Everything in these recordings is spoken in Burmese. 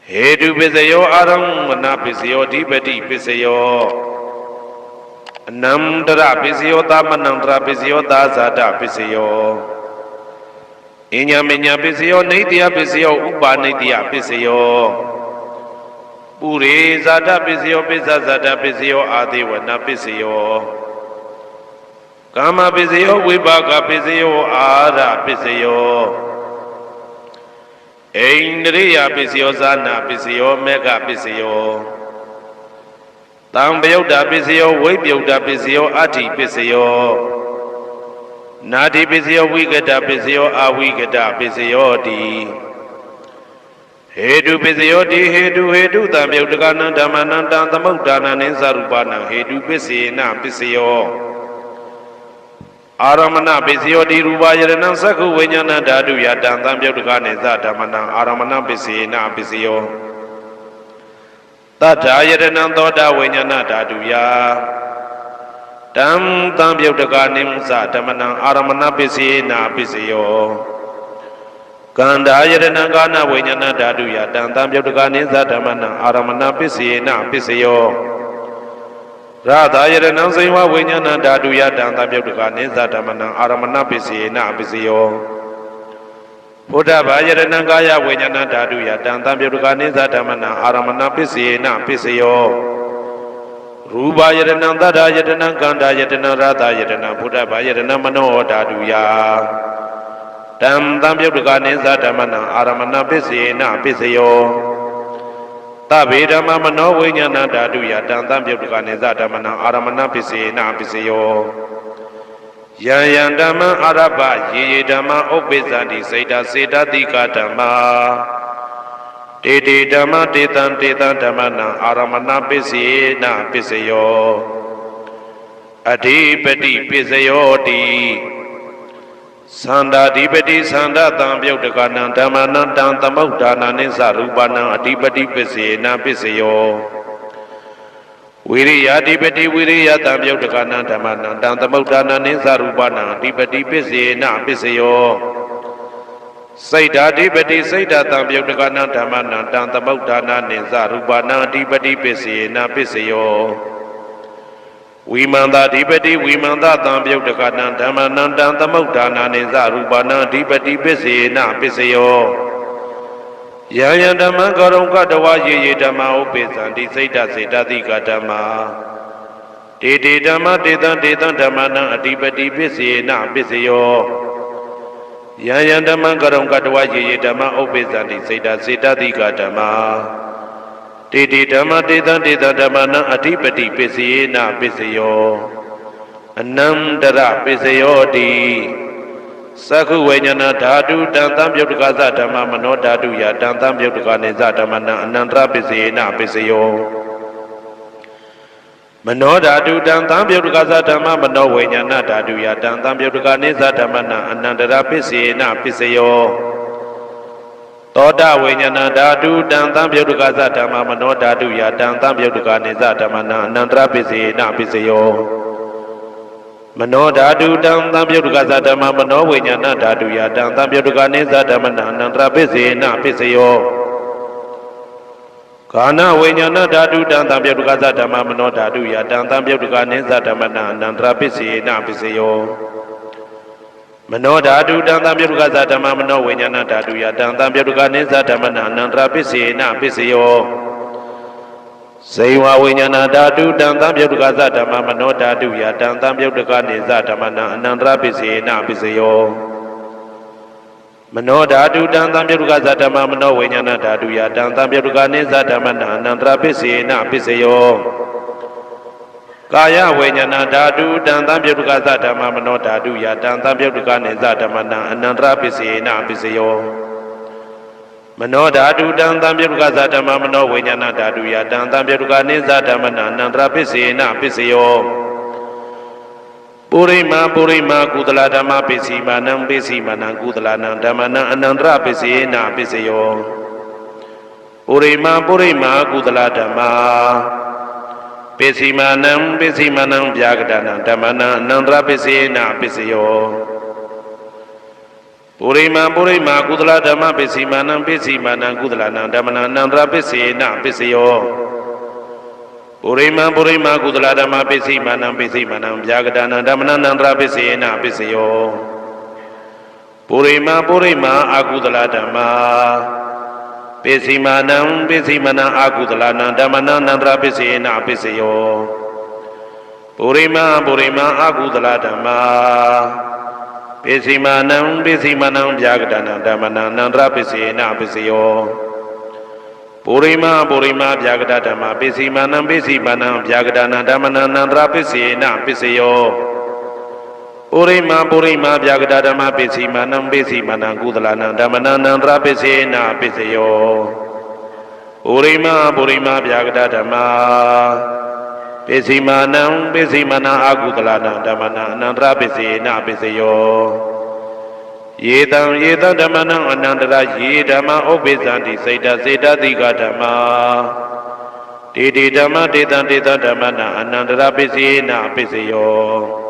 Hedu Pisayo Aram Mana Pisio Dipati Pisayo Namdra Pisio Tamanandra Pisio Dazada Pisio Inyaminya Pisio Nidia Pisio Upa Nidia Pisio Puri Zada Pisio Pisa Zada Pisio Adiwana Pisio Kama Pisio Vibaka Pisio Ara Pisio Indriya Pisio Zana Pisio Mega Pisio Tambyoda Pisio Webyoda Pisio Ati Pisio Nadi Pisio Wigada Pisio Awigada Pisio Di Hedu Pisio Di Hedu Tambyoda Damananda Tamudana Nizarubana Hedu Pisina Pisio Aramana Pisio di Rubayana Saku Winyana Dadu Yatan Tambyotukane Zatamana Aramana Pisina Pisio Tata Yadana Toda Winyana Dadu Ya Tam Tambyotukanim Zatamana Aramana Pisina Pisio Kanda Yadana Gana Winyana Dadu Yatan Tambyotukane Zatamana Aramana Pisina Pisio Radha Yadana Siva Winyana Dadu Yatan Tambyotukane Zatamana Aramana Pisina Pisio Buddha Yadana Gaya Winyana Dadu Yatan Tambyotukane Zatamana Aramana Pisina Pisio Ruba Yadana Dada Yadana Ganda Yadana Radha Yadana Buddha Yadana Mano Dadu Ya Tam Tambyotukane Zatamana Aramana Pisina Pisio Tabidama Mano Winyana Dadu Yatan Tambyotukane Zatamana Aramana Pisina Pisio Yayandama Araba Yedama Obezandi Seda Seda Dikatama Tete Dama Tetan Damana Aramana Pisina Pisio Adipati Pisio Di Sanda Dipati Sanda Tambyotukana Damana Tamudana Nizarubana Adipati Pisina Pisio Viriya Dipati Viriya Tambyotukana Damana Tamudana Nizarubana Adipati Pisina Pisio Saida Dipati Saida Tambyotukana Damana Tamudana Nizarubana Adipati Pisina Pisio Vimanda Dipati Vimanda Tambyotukana Damana Tamudana Nizarubana Adipati Pisina Pisio Yayandama Garonka Dawa Yedama Opezandi Saida Seda Dikatama Tete Dama Tetan Damana Adipati Pisina Pisio Yayandama Garonka Dawa Yedama Opezandi Saida Seda Dikatama Tete Dama Tetan Damana Adipati Pisina Pisio Anandara Pisio Di Saku Winyana Dadu Tambyotukaza Dhamma Mano Dadu Ya Tambyotukane Zatamana Anandra Pisina Pisio Mano Dadu Tambyotukaza Dhamma Mano Winyana Dadu Ya Tambyotukane Zatamana Anandra Pisina Pisio Toda Winyana Dadu Tambyotukaza Dhamma Mano Dadu Ya Tambyotukane Zatamana Anandra Pisina Pisio Mano Dadu Tambyotukaza Dhamma Mano Winyana Dadu Ya Tambyotukane Zatamana Anandra Pisina Pisio Kana Winyana Dadu Tambyotukaza Dhamma Mano Dadu Ya Tambyotukane Zatamana Anandra Pisina Pisio Mano Dadu Tambyotukaza Dhamma Mano Winyana Dadu Ya Tambyotukane Zatamana Anandra Pisina Pisio Seiwa Winyana Dadu Tambyotukaza Dhamma Mano Dadu Ya Tambyotukane Zatamana Anandra Pisina Pisio Mano Dadu Tambyotukaza Dhamma Mano Winyana Dadu Ya Tambyotukane Zatamana Anandra Pisina Pisio Kaya Winyana Dadu Tambyotukaza Dhamma Mano Dadu Ya Tambyotukane Zatamana Anandra Pisina Pisio Mano Dadu Tambyotukaza Dhamma Mano Winyana Dadu Ya Tambyotukane Zatamana Anandra Pisina Pisio Purima Kudala Dhamma Pisimanang Kudala Dhammana Anandra Pisina Pisio Purima Kudala Dhamma Pisimanang Vyagadana Dhammana Anandra Pisina Pisio ပုရိမာကုသလဓမ္မပစ္စည်းမာနံပစ္စည်းမာနံကုသလနံဓမ္မနံအနန္တရပစ္စေနပစ္စယောပုရိမာကုသလဓမ္မပစ္စည်းမာနံပစ္စည်းမာနံဗျာကတနံဓမ္မနံအနန္တရပစ္စေနပစ္စယောပုရိမာအကုသလဓမ္မပစ္စည်းမာနံပစ္စည်းမာနံအကုသလနံဓမ္မနံအနန္တရပစ္စေနပစ္စယောပုရိမာအကုသလဓမ္မပစ္စည်းမာနံဗျာကတနံဓမ္မနံအနန္တရပစ္စေနပစ္စယောပုရိမာဗျာကတဓမ္မပစ္စည်းမာနံဗျာကတနံဓမ္မနံအနန္တရပစ္စေနပစ္စယောပုရိမာဗျာကတဓမ္မပစ္စည်းမာနံကုသလနံဓမ္မနံအနန္တရပစ္စေနပစ္စယောပုရိမာဗျာကတဓမ္မပစ္စည်းမာနံအကုသလနံဓမ္မနံအနန္တရပစ္စေနပစ္စယောယေတံဓမ္မနံအနန္တရယေဓမ္မဥပ္ပိသန္တိစေတတိကဓမ္မတေဓမ္မတေတံဓမ္မနံအနန္တရပစ္စေနပစ္စယော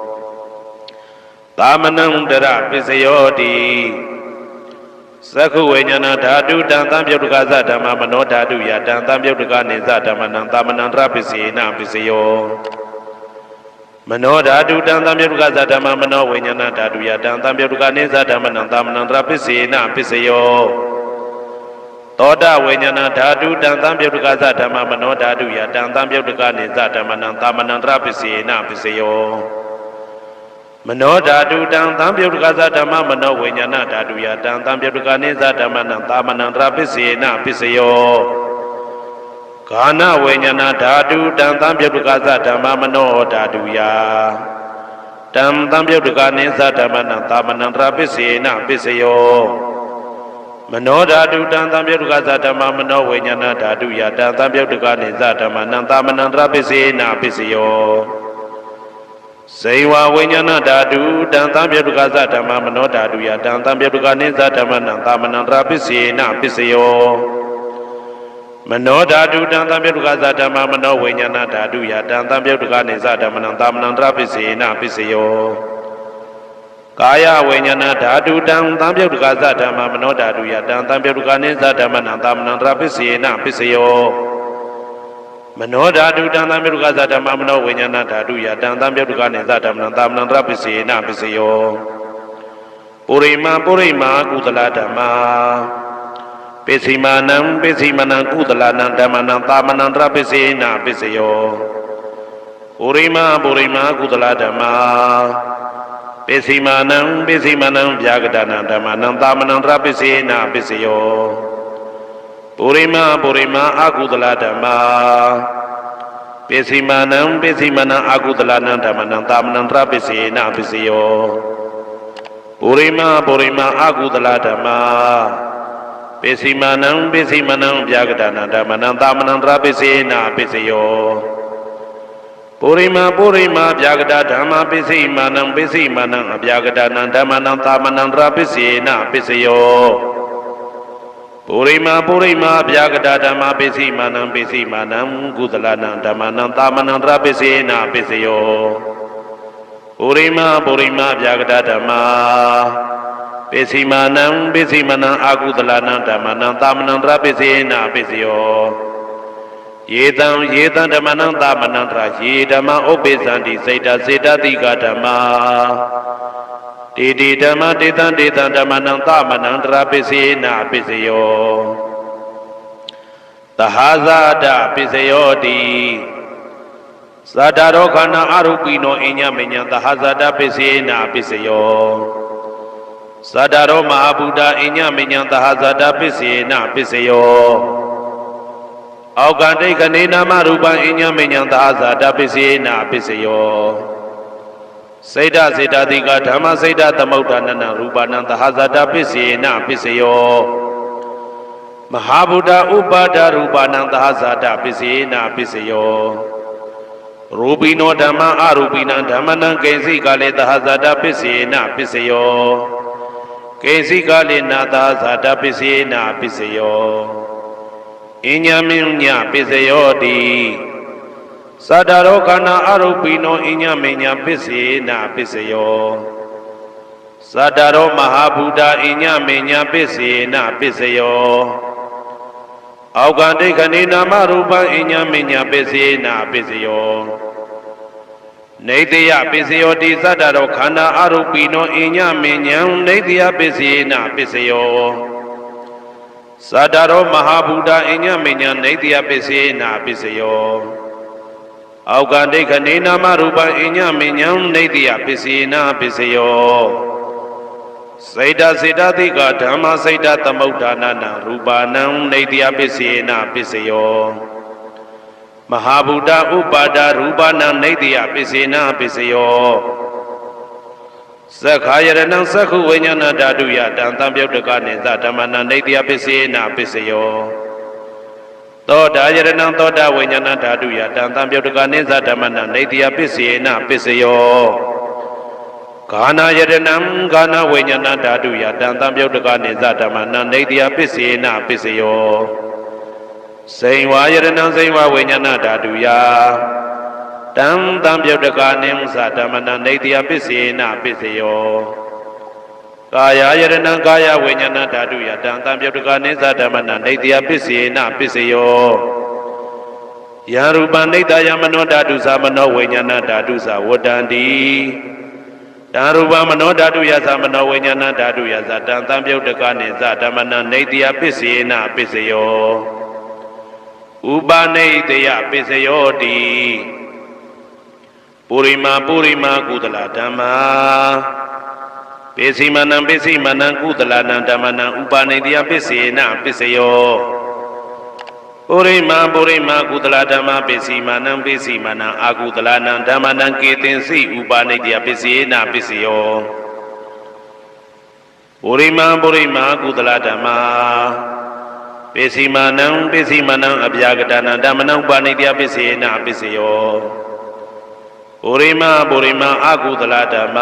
သာမနံတရပစ္စယောတိသက္ခုဝိညာဏဓာတုတံသံပြုတ်တကသဓမ္မမနောဓာတုယတံသံပြုတ်တကနေသဓမ္မနံသာမနံတရပစ္စေနပစ္စယောမနောဓာတုတံသံပြုတ်တကသဓမ္မမနောဝိညာဏဓာတုယတံသံပြုတ်တကနေသဓမ္မနံသာမနံတရပစ္စေနပစ္စယောသောတဝိညာဏဓာတုတံသံပြုတ်တကသဓမ္မမနောဓာတုယတံသံပြုတ်တကနေသဓမ္မနံသာမနံတရပစ္စေနပစ္စယောမနောဓာတုတံသံပြုတ်တကသဓမ္မမနောဝိညာဏဓာတုယတံသံပြုတ်တကနေသဓမ္မနံသာမနံတရပစ္စေနပစ္စယောဂာနဝိညာဏဓာတုတံသံပြုတ်တကသဓမ္မမနောဓာတုယတံသံပြုတ်တကနေသဓမ္မနံသာမနံတရပစ္စေနပစ္စယောမနောဓာတုတံသံပြုတ်တကသဓမ္မမနောဝိညာဏဓာတုယတံသံပြုတ်တကနေသဓမ္မနံသာမနံတရပစ္စေနပစ္စယောဇေဝဝိညာဏဓာတုတံသံပြုတ်တကသဓမ္မမနောဓာတုယတံသံပြုတ်တကနေသဓမ္မနံသာမနံတရပစ္စေနပစ္စယောမနောဓာတုတံသံပြုတ်တကသဓမ္မမနောဝိညာဏဓာတုယတံသံပြုတ်တကနေသဓမ္မနံသာမနံတရပစ္စေနပစ္စယောကာယဝိညာဏဓာတုတံသံပြုတ်တကသဓမ္မမနောဓာတုယတံသံပြုတ်တကနေသဓမ္မနံသာမနံတရပစ္စေနပစ္စယောမနောဓာတုတံသံပြုတ်တကသဓမ္မမနောဝိညာဏဓာတုယတံသံပြုတ်တကနေသဓမ္မနံသာမနံတရပစ္စေနပစ္စယောပုရိမာကုသလဓမ္မပစ္စည်းမာနံကုသလနံဓမ္မနံသာမနံတရပစ္စေနပစ္စယောပုရိမာကုသလဓမ္မပစ္စည်းမာနံဗျာကတနံဓမ္မနံသာမနံတရပစ္စေနပစ္စယောပုရိမာအကုသလဓမ္မပစ္စည်းမာနံအကုသလနံဓမ္မနံသာမနံတရပစ္စေနပစ္စယောပုရိမာအကုသလဓမ္မပစ္စည်းမာနံဗျာကတနံဓမ္မနံသာမနံတရပစ္စေနပစ္စယောပုရိမာဗျာကတဓမ္မပစ္စည်းမာနံအဗျာကတနံဓမ္မနံသာမနံတရပစ္စေနပစ္စယောပုရိမာဗျာကတဓမ္မပစ္စည်းမာနံကုသလနံဓမ္မနံသာမနံတရပစ္စေနပစ္စယောပုရိမာဗျာကတဓမ္မပစ္စည်းမာနံအကုသလနံဓမ္မနံသာမနံတရပစ္စေနပစ္စယောယေတံဓမ္မနံသာမနံတရယေဓမ္မဥပ္ပိသန္တိစေတတိကဓမ္မတေဓမ္မတေတံဓမ္မနံသာမနံတရပစ္စေနပစ္စယောသဟာဇာတပစ္စယောတိသတ္တရောခန္ဓာအရူပိနောအညမညံသဟာဇာတပစ္စေနပစ္စယောသတ္တရောမဟာဗုဒ္ဓအညမညံသဟာဇာတပစ္စေနပစ္စယောအောက်ကတိခဏေနာမရူပံအညမညံသဟာဇာတပစ္စေနပစ္စယောစေတတိကဓမ္မစေတသမုဋ္ဌာနနရူပနံသဟာဇာတပစ္စေနပစ္စယောမဟာဗုဒ္ဓဥပါဒရူပနံသဟာဇာတပစ္စေနပစ္စယောရူပိနောဓမ္မအရူပိနံဓမ္မနံကိဉ္စိကလေသဟာဇာတပစ္စေနပစ္စယောကိဉ္စိကလေနာသဟာဇာတပစ္စေနပစ္စယောအညမညပစ္စယောတိသတ္တရောခန္ဓာအရူပိနောအညမညပစ္စေနပစ္စယော သတ္တရောမဟာဗုဒ္ဓအိညမေညာပစ္စေနပစ္စယောအောက်ကဒိဋ္ဌိနာမရူပံအိညာမေညာပစ္စေနပစ္စယောနေတယပစ္စယောတိသတ္တရောခန္ဓာအရူပိနောအိညာမေညာနေတယပစ္စေနပစ္စယောသတ္တရောမဟာဗုဒ္ဓအိညာမေညာနေတယပစ္စေနပစ္စယောအောက်ကဒိဋ္ဌိနာမရူပံအိညာမေညာနေတယပစ္စေနပစ္စယောစေတစေတသိကဓမ္မစေတသမုဋ္ဌာနာနရူပနံနေတယပစ္စေနပစ္စယောမဟာဗုဒ္ဓဥပါဒရူပနံနေတယပစ္စေနပစ္စယောသက္ခာယရဏံသက္ခုဝိညာဏဓာတုယတံသံပြုတ်တကနေသဓမ္မနံနေတယပစ္စေနပစ္စယောသောတာယရဏံသောတာဝိညာဏဓာတုယတံသံပြုတ်တကနေသဓမ္မနံနေတယပစ္စေနပစ္စယောကာနာယတနံကာနာဝိညာဏဓာတုယတံသံပြုတ်တကနေသဓမ္မနံနေတယပစ္စေနပစ္စယောစိန်ဝါယတနံစိန်ဝါဝိညာဏဓာတုယတံသံပြုတ်တကနေသဓမ္မနံနေတယပစ္စေနပစ္စယောကာယယတနံကာယဝိညာဏဓာတုယတံသံပြုတ်တကနေသဓမ္မနံနေတယပစ္စေနပစ္စယောယံရူပံနေတယမနောဓာတုသမနောဝိညာဏဓာတုသဝတ္တန္တိတံရူပမနောဓာတုယသမနောဝိညာဏဓာတုယသတံသံပြုတ်တကနေသဓမ္မနံနေတယပစ္စေနပစ္စယောဥပနေတယပစ္စယောတိပုရိမာကုသလဓမ္မာပိစီမနံကုသလနံဓမ္မနံဥပနေတယပစ္စေနပစ္စယောပုရိမာကုသလဓမ္မပိစီမနံအာကုသလနံဓမ္မနံကေတင်စိဥပနိတယပစ္စေနပစ္စယောပုရိမာကုသလဓမ္မပိစီမနံအဗျာကတနံဓမ္မနံဥပနိတယပစ္စေနပစ္စယောပုရိမာအာကုသလဓမ္မ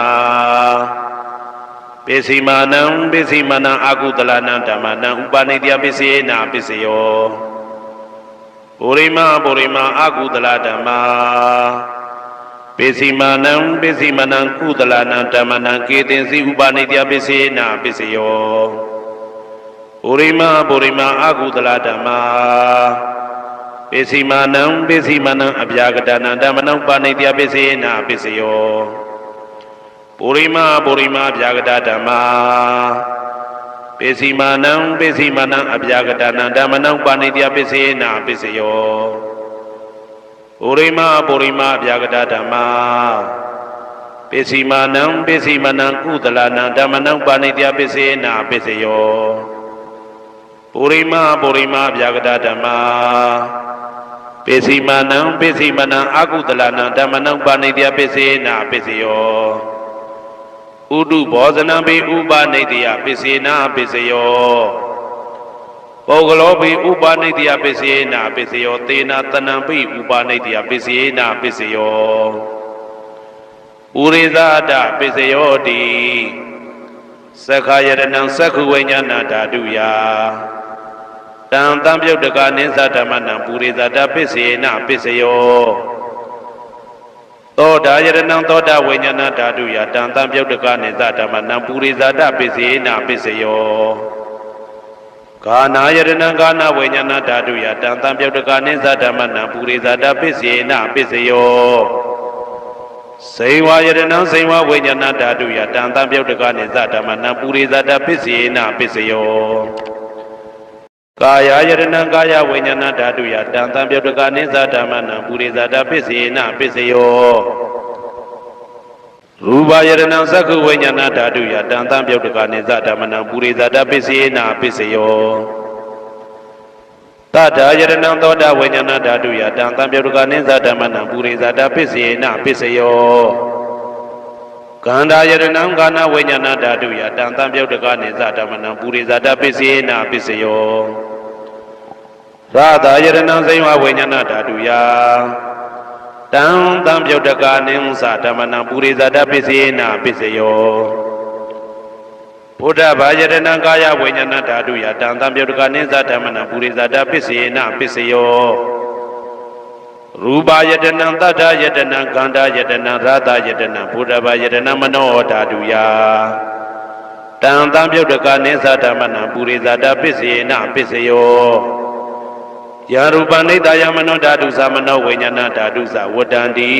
ပိစီမနံအာကုသလနံဓမ္မနံဥပနိတယပစ္စေနပစ္စယောပုရိမာအာကုသလဓမ္မာပိစီမနံကုသလနံဓမ္မနံကေတင်စီဥပနိတယပစ္စေနပစ္စယောပုရိမာအာကုသလဓမ္မာပိစီမနံအဗျာကတနံဓမ္မနံဥပနိတယပစ္စေနပစ္စယောပုရိမာအဗျာကတဓမ္မာပိစီမနံအဗျာကတနံဓမ္မနံပါဏိတယပစ္စေနပစ္စယောပုရိမာအဗျာကတဓမ္မာပိစီမနံကုသလနံဓမ္မနံပါဏိတယပစ္စေနပစ္စယောပုရိမာအဗျာကတဓမ္မာပိစီမနံအကုသလနံဓမ္မနံပါဏိတယပစ္စေနပစ္စယောဥဒုဘောဇနံပိဥပနိတယပစ္စေနပစ္စယောပုဂ္ဂလောပိဥပနိတယပစ္စေနပစ္စယောသေနတနံပိဥပနိတယပစ္စေနပစ္စယောဥရိဇာတပစ္စယောတိသက္ခာယတနံသက္ခုဝိညာဏဓာတုယတံသံပြုတ်တကနိသဓမ္မနံပုရိဇာတပစ္စေနပစ္စယောသောတာယရဏံသောတာဝိညာဏဓာတုယတံသံပြုတ်တကနေသဓမ္မနံပုရိဇာတပစ္စေနပစ္စယောကာနာယရဏံကာနာဝိညာဏဓာတုယတံသံပြုတ်တကနေသဓမ္မနံပုရိဇာတပစ္စေနပစ္စယောစေဝါယရဏံစေဝဝိညာဏဓာတုယတံသံပြုတ်တကနေသဓမ္မနံပုရိဇာတပစ္စေနပစ္စယောကာယယရဏံကာယဝိညာဏဓာတုယတံသံပြုတ်တကနေသဓမ္မနံပုရိဇာတပစ္စေနပစ္စယောရူပယရဏံသက္ခုဝိညာဏဓာတုယတံသံပြုတ်တကနေသဓမ္မနံပုရိဇာတပစ္စေနပစ္စယောတတ္တယရဏံသောတာဝိညာဏဓာတုယတံသံပြုတ်တကနေသဓမ္မနံပုရိဇာတပစ္စေနပစ္စယောကန္တာယရဏံကာနဝိညာဏဓာတုယတံသံပြုတ်တကနေသဓမ္မနံပုရိဇာတပစ္စေနပစ္စယောရာသာယရဏံစိဝဝိညာဏဓာတုယတံသံပြုတ်တကနေသဓမ္မနံပုရိဇာတပစ္စေနပစ္စယောဘုဒ္ဓဘာယရဏံကာယဝိညာဏဓာတုယတံသံပြုတ်တကနေသဓမ္မနံပုရိဇာတပစ္စေနပစ္စယောရူပယတနံသတ္တယတနံခန္ဓာယတနံရာသယတနံဘုဒ္ဓဘာယတနံမနောဓာတုယ တံတံပြုတ်တကနိသဓမ္မနံပုရိသတာပစ္စယေနပစ္စယောယာရူပနိတယမနောဓာတုသမနောဝိညာဏဓာတုသဝတ္တန္တိ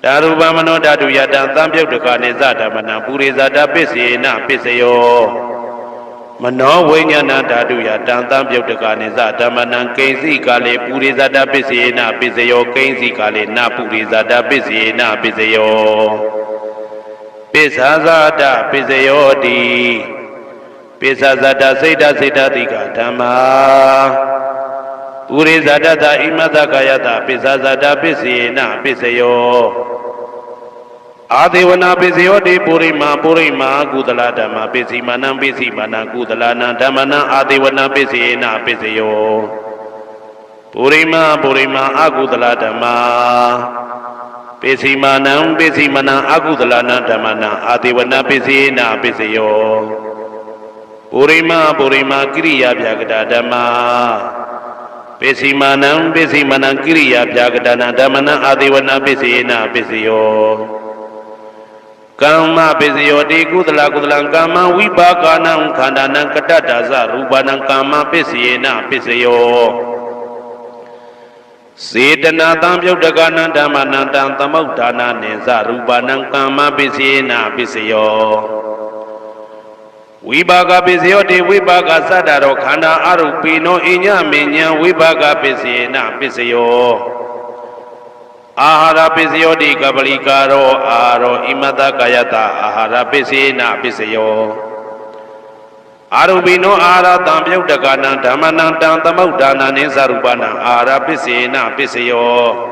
ဓာရူပမနောဓာတုယတံတံပြုတ်တကနိသဓမ္မနံပုရိသတာပစ္စယေနပစ္စယောမနောဝိညာဏဓာတုယတံတံပြုတ်တကနိသဓမ္မနံကိဉ္စီကာလေပုရိသတာပစ္စယေနပစ္စယောကိဉ္စီကာလေနပုရိသတာပစ္စယေနပစ္စယောပိစ္ဆာဇာတပိစယောတိပိစ္ဆာဇာတစိတ်တစိတ်တတိကဓမ္မာပုရိဇာတတဣမတကာယတပိစ္ဆာဇာတပိစေနပိစယောအာဒေဝနာပိစယောတိပုရိမာကုသလဓမ္မပိစီမနံပိစီမနံကုသလနံဓမ္မနံအာဒေဝနာပိစေနပိစယောပုရိမာအကုသလဓမ္မာပိစီမနံအကုသလနံဓမ္မနံအာတိဝနပိစေနပိစယောပုရိမကိရိယာပြာကတာဓမ္မာပိစီမနံကိရိယာပြာကတာနံဓမ္မနံအာတိဝနပိစေနပိစယောကမ္မပိစယောတိကုသလကမ္မဝိပါကနံခန္ဓာနံကတ္တဒါဇရူပနံကမ္မပိစေနပိစယောစေတနာတံပြုတ်တကနံဓမ္မနံတံသမုဋ္ဌာနာနိသရူပနံကမ္မပိစေနပိစယောဝိပါကပိစယောတိဝိပါကသတ္တရောခန္ဓာအရုပိနောအညမဉ္ဇံဝိပါကပိစေနပိစယောအာဟာရပိစယောတိကပလိကာရောအာရောဣမတကာယတအာဟာရပိစေနပိစယောအာရုပိနောအာရတံပြုတ်တကနံဓမ္မနံတံသမုဋ္ဌာနာနိသရူပနံအာရပိစေနပိစယော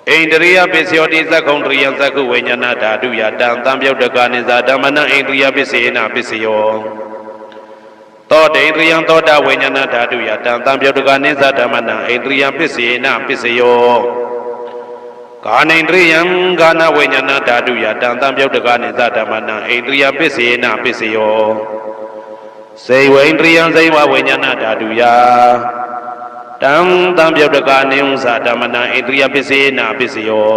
ဣန္ဒရိယပိစယောတိသက္ကုံတရိယသက္ကုဝိညာဏဓာတုယတံတံပြုတ်တကနိသဓမ္မနံဣန္ဒရိယပိစေနပိစယောသောတေန္ဒရိယသောတဝိညာဏဓာတုယတံတံပြုတ်တကနိသဓမ္မနံဣန္ဒရိယပိစေနပိစယောကာနိန္ဒရိယံကာနဝိညာဏဓာတုယတံတံပြုတ်တကနိသဓမ္မနံဣန္ဒရိယပိစေနပိစယောစေဝိန္ဒရိယံစေဝဝိညာဏဓာတုယတံတံပြုတ်တကနိဥ္စဓမ္မနံဣန္ဒရိယပိစေနပိစယော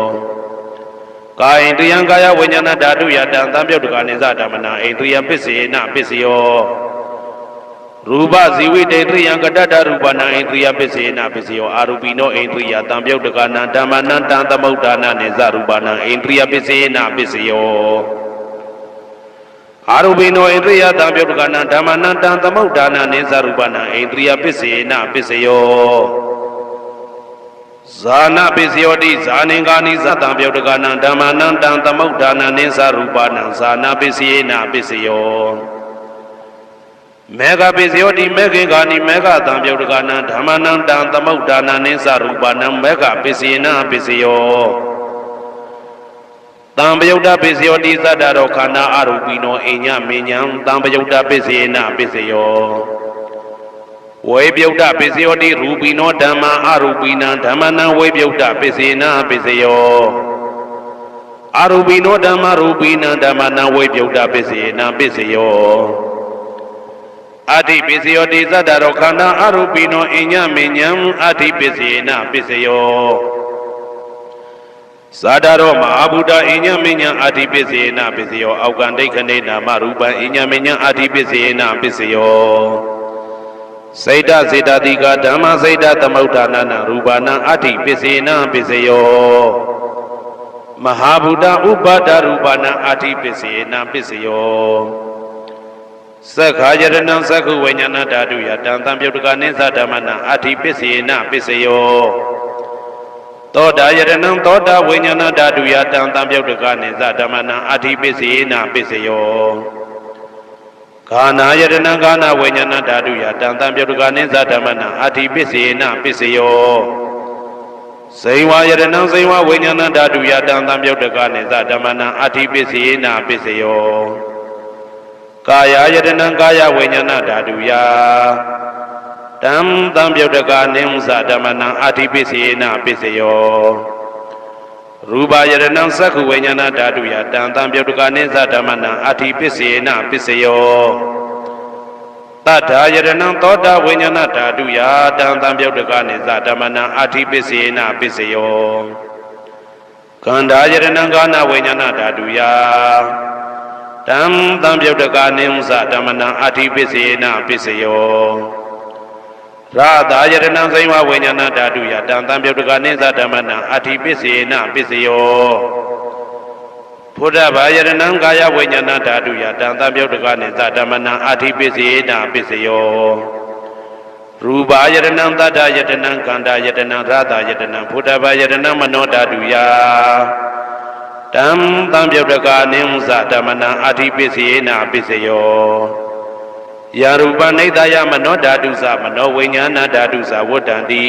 ကာယန္ဒရိယံကာယဝိညာဏဓာတုယတံတံပြုတ်တကနိသဓမ္မနံဣန္ဒရိယပိစေနပိစယောရူပဇီဝိတေတရိယံကတ္တရူပနံဣန္ဒရိယပိစေနပိစယောအာရူပိနောဣန္ဒရိယတံပြုတ်တကနံဓမ္မနံတံသမုဋ္ဌာနာနိသရူပနံဣန္ဒရိယပိစေနပိစယောအာရူပိနောဣန္ဒရိယတံပြုတ်တကနံဓမ္မနံတံသမုဋ္ဌာနာနိသရူပနံဣန္ဒရိယပိစေနပိစယောဇာနာပိစယောတိဇာနိကာနိသတံပြုတ်တကနံဓမ္မနံတံသမုဋ္ဌာနာနိသရူပနံဇာနာပိစေနပိစယောမေဃပိစယောတိမေခေကာနိမေဃတံပြုတ်တကနံဓမ္မနံတံသမုဋ္ဌာနာနိသရူပနံမေဃပိစေနပိစယောတံပယုတ်တပိစယောတိသတ္တရောခန္ဓာအရူပိနောအညမဉ္ဇံတံပယုတ်တပိစေနပိစယောဝေပယုတ်တပိစယောတိရူပိနောဓမ္မာအရူပိနံဓမ္မနံဝေပယုတ်တပိစေနပိစယောအရူပိနောဓမ္မာရူပိနံဓမ္မနံဝေပယုတ်တပိစေနပိစယောအဋ္ဌိပိစယောတိသတ္တရောခန္ဓာအရူပိနောအညမဉ္ဇံအဋ္ဌိပိစေနပိစယောသာဒရောမဟာဗုဒ္ဓအညမဉ္ဇံအဋ္ဌိပိစေနပိစယောအောက်ကံဒိဋ္ဌနေနာမရူပံအညမဉ္ဇံအဋ္ဌိပိစေနပိစယောစေတစေတတိကဓမ္မစေတသမုဋ္ဌာနာရူပနာအဋ္ဌိပိစေနပိစယောမဟာဗုဒ္ဓဥပါဒရူပနာအဋ္ဌိပိစေနပိစယောသက္ခာယရဏံသက္ခုဝိညာဏဓာတုယတံတံပြုတ်တကနိသဓမ္မနံအဋ္ဌိပိစေနပိစယောသောတာယရဏံသောတာဝိညာဏဓာတုယတံတံပြုတ်တကနိသဓမ္မနံအဋ္ဌိပိစေနပိစယောခာနာယရဏံခာနာဝိညာဏဓာတုယတံတံပြုတ်တကနိသဓမ္မနံအဋ္ဌိပိစေနပိစယောဇိဝယရဏံဇိဝဝိညာဏဓာတုယတံတံပြုတ်တကနိသဓမ္မနံအဋ္ဌိပိစေနပိစယောကာယယတနံကာယဝိညာဏဓာတုယတံတံပြုတ်တကနိဥ္စဓမ္မနံအဋ္ဌိပိစေနပိစယောရူပယတနံသက္ခုဝိညာဏဓာတုယတံတံပြုတ်တကနိသဓမ္မနံအဋ္ဌိပိစေနပိစယောတထာယတနံသောတာဝိညာဏဓာတုယတံတံပြုတ်တကနိသဓမ္မနံအဋ္ဌိပိစေနပိစယောခန္ဓာယတနံကာနဝိညာဏဓာတုယ တံသံပြုတ်တကာနိဥ္စဓမ္မနံအာတိပစ္စေနပစ္စယောရာသာယတနံစိဝဝိညာဏဓာတုယတံသံပြုတ်တကာနိသဓမ္မနံအာတိပစ္စေနပစ္စယောဘုဒ္ဓဘာယတနံကာယဝိညာဏဓာတုယတံသံပြုတ်တကာနိသဓမ္မနံအာတိပစ္စေနပစ္စယောရူပယတနံသတ္တယတနံကန္တာယတနံရာသာယတနံဘုဒ္ဓဘာယတနံမနောဓာတုယတံသံပြုတ်တကာနိဥ္စဓမ္မနံအာတိပစ္စေနပစ္စယောယာရူပနိဒာယမနောဓာတုသမနောဝိညာဏဓာတုသဝတ္တံတိ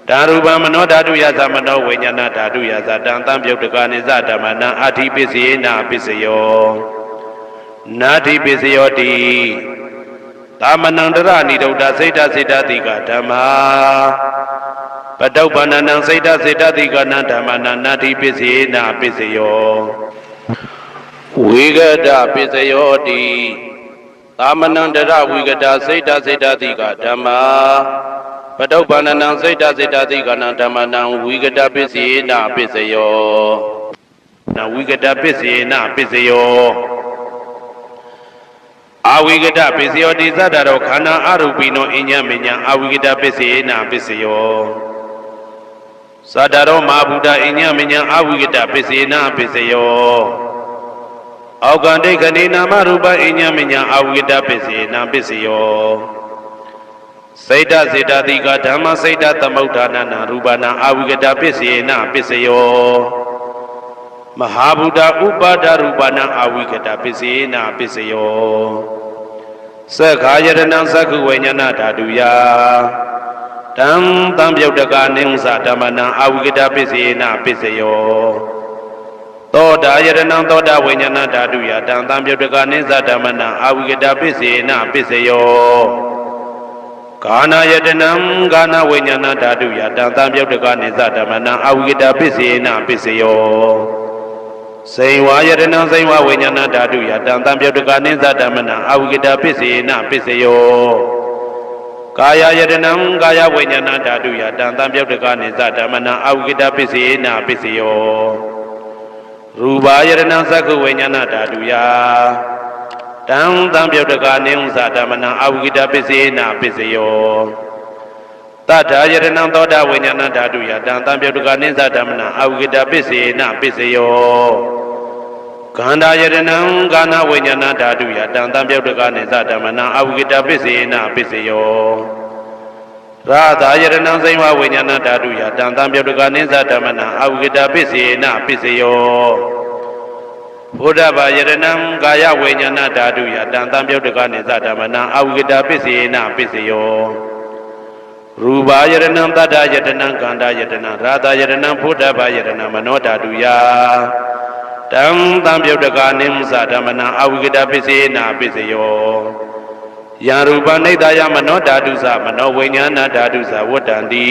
ဓာရူပမနောဓာတုယသမနောဝိညာဏဓာတုယသတံသံပြုတ်တကာနိသဓမ္မနံအာတိပစ္စေနပစ္စယောနာတိပစ္စယောတိသမနံတရဏိဒုဒ္ဓစိတ်တစိတ္တတိကဓမ္မာပတုပ္ပန္နံစိတ်တစိတ္တတိကနံဓမ္မနံနာတိပစ္စေနပစ္စယောဝိဂဒပစ္စယောတိသမနံတရဝိကတစိတ်တစိတ္တတိကဓမ္မာပတုပ္ပန္နံစိတ်တစိတ္တတိကနံဓမ္မနံဝိကတပစ္စေနပစ္စယောနဝိကတပစ္စေနပစ္စယောအဝိကတပစ္စယောတိသတ္တရောခန္ဓာအရူပိနောအညမညအဝိကတပစ္စေနပစ္စယောသတ္တရောမဟာဗုဒ္ဓအညမညအဝိကတပစ္စေနပစ္စယောအောကံဒိဋ္ဌိနာမရူပအညမညအဝိကတပစ္စေနပစ္စယောစိတ်တစေတတိကဓမ္မစိတ်တသမုဋ္ဌာနနာရူပနာအဝိကတပစ္စေနပစ္စယောမဟာဗုဒ္ဓဥပါဒရူပနာအဝိကတပစ္စေနပစ္စယောသက္ခာယတနံသက္ခုဝိညာဏဓာတုယတံသံပြုတ်တကာနိဥ္စဓမ္မနံအဝိကတပစ္စေနပစ္စယောသောတာယတနံသောတာဝိညာဏဓာတုယတံသံပြုတ်တကာနိသဓမ္မနံအဝိကတပစ္စေနပစ္စယောကာနာယတနံကာနဝိညာဏဓာတုယတံသံပြုတ်တကာနိသဓမ္မနံအဝိကတပစ္စေနပစ္စယောစိဝါယတနံစိဝဝိညာဏဓာတုယတံသံပြုတ်တကာနိသဓမ္မနံအဝိကတပစ္စေနပစ္စယောကာယယတနံကာယဝိညာဏဓာတုယတံသံပြုတ်တကာနိသဓမ္မနံအဝိကတပစ္စေနပစ္စယောရူပယတနံသက္ခုဝိညာဏဓာတုယတံသံပြုတ်တကာနိဥ္စဓမ္မနံအဝိကတပစ္စေနပစ္စယောတတ္ထာယတနံသောတာဝိညာဏဓာတုယတံသံပြုတ်တကာနိသဓမ္မနံအဝိကတပစ္စေနပစ္စယောခန္ဓာယတနံကာနဝိညာဏဓာတုယတံသံပြုတ်တကာနိသဓမ္မနံအဝိကတပစ္စေနပစ္စယောရာသာယတနံစိဝဝိညာဏဓာတုယတံသံပြုတ်တကာနိသဓမ္မနံအဝိကတပစ္စေနပစ္စယောဘုဒ္ဓဘာယတနံကာယဝိညာဏဓာတုယတံသံပြုတ်တကာနိသဓမ္မနံအဝိကတပစ္စေနပစ္စယောရူပယတနံတတ္တယတနံကန္တာယတနံရာသာယတနံဘုဒ္ဓဘာယတနံမနောဓာတုယတံသံပြုတ်တကာနိဥ္စဓမ္မနံအဝိကတပစ္စေနပစ္စယောယာရူပနိဒာယမနောဓာတုသမနောဝိညာဏဓာတုသဝတ္တံတိ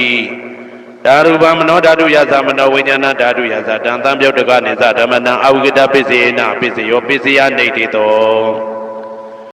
ဓာရူပမနောဓာတုယသမနောဝိညာဏဓာတုယသတံသံပြုတ်တကာနိသဓမ္မနံအဝိကတပစ္စေနပစ္စယောပစ္စယနေတိတော